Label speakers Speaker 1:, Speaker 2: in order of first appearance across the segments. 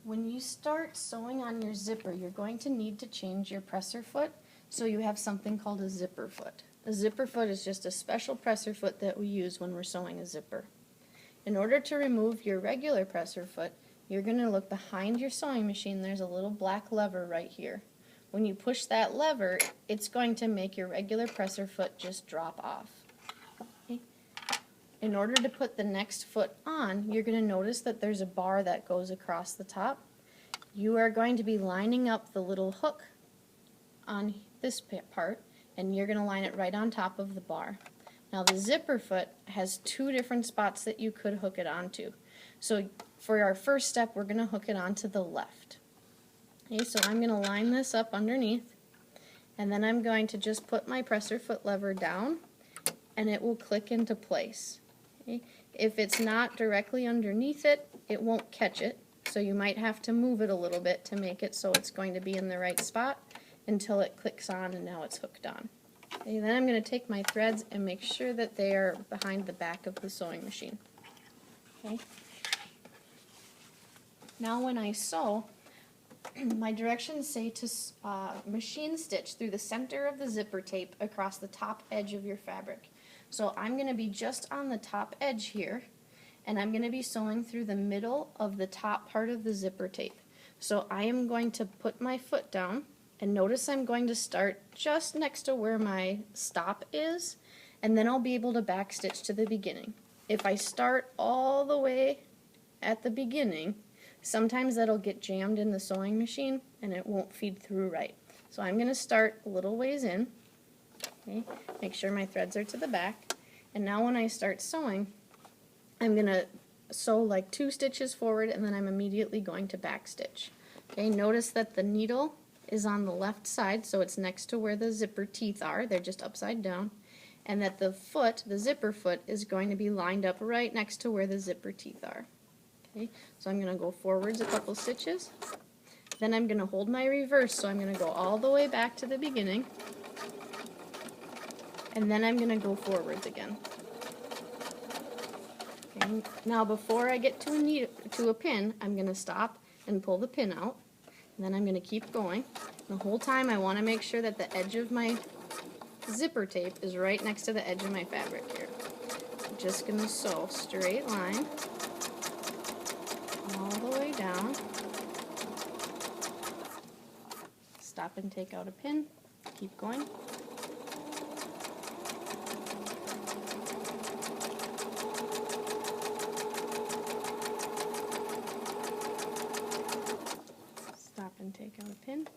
Speaker 1: When you start sewing on your zipper, you're going to need to change your presser foot so you have something called a zipper foot. A zipper foot is just a special presser foot that we use when we're sewing a zipper. In order to remove your regular presser foot, you're going to look behind your sewing machine. There's a little black lever right here. When you push that lever, it's going to make your regular presser foot just drop off. Okay? In order to put the next foot on, you're going to notice that there's a bar that goes across the top. You are going to be lining up the little hook on this part, and you're going to line it right on top of the bar. Now the zipper foot has two different spots that you could hook it onto. So for our first step, we're going to hook it onto the left. Okay, so I'm going to line this up underneath, and then I'm going to just put my presser foot lever down, and it will click into place. Okay? If it's not directly underneath it, it won't catch it, so you might have to move it a little bit to make it so it's going to be in the right spot until it clicks on and now it's hooked on. Okay, then I'm going to take my threads and make sure that they are behind the back of the sewing machine. Okay. Now when I sew, my directions say to machine stitch through the center of the zipper tape across the top edge of your fabric. So I'm going to be just on the top edge here, and I'm going to be sewing through the middle of the top part of the zipper tape. So I am going to put my foot down, and notice I'm going to start just next to where my stop is, and then I'll be able to backstitch to the beginning. If I start all the way at the beginning, sometimes that'll get jammed in the sewing machine and it won't feed through right. So I'm going to start a little ways in. Okay, make sure my threads are to the back, and now when I start sewing, I'm going to sew like 2 stitches forward, and then I'm immediately going to backstitch. Okay, notice that the needle is on the left side, so it's next to where the zipper teeth are. They're just upside down, and that the foot, the zipper foot, is going to be lined up right next to where the zipper teeth are. Okay, so I'm going to go forwards a couple stitches, then I'm going to hold my reverse, so I'm going to go all the way back to the beginning, and then I'm going to go forwards again. Okay, now before I get to a pin, I'm going to stop and pull the pin out, and then I'm going to keep going. The whole time I want to make sure that the edge of my zipper tape is right next to the edge of my fabric here. I'm just going to sew straight line all the way down. Stop and take out a pin. Keep going. Stop and take out a pin.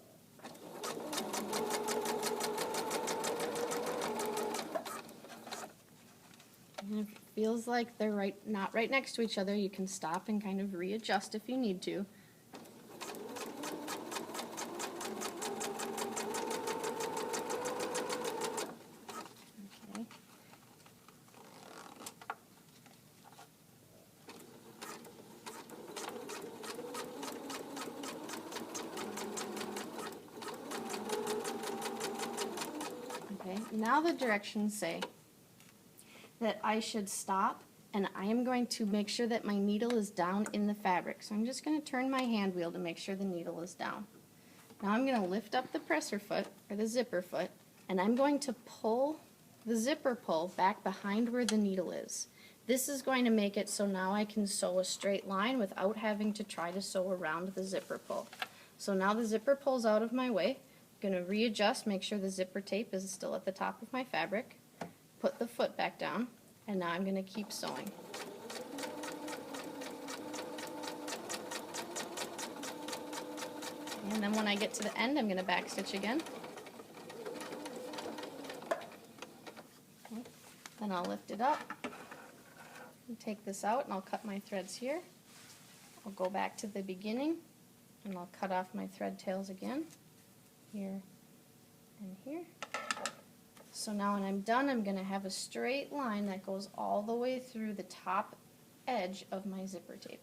Speaker 1: And if it feels like they're not right next to each other, you can stop and kind of readjust if you need to. Okay. Okay, now the directions say that I should stop, and I am going to make sure that my needle is down in the fabric. So I'm just going to turn my hand wheel to make sure the needle is down. Now I'm going to lift up the presser foot, or the zipper foot, and I'm going to pull the zipper pull back behind where the needle is. This is going to make it so now I can sew a straight line without having to try to sew around the zipper pull. So now the zipper pulls out of my way. I'm going to readjust, make sure the zipper tape is still at the top of my fabric. Put the foot back down, and now I'm going to keep sewing. And then when I get to the end, I'm going to backstitch again. Okay. Then I'll lift it up and take this out, and I'll cut my threads here. I'll go back to the beginning, and I'll cut off my thread tails again, here and here. So now when I'm done, I'm going to have a straight line that goes all the way through the top edge of my zipper tape.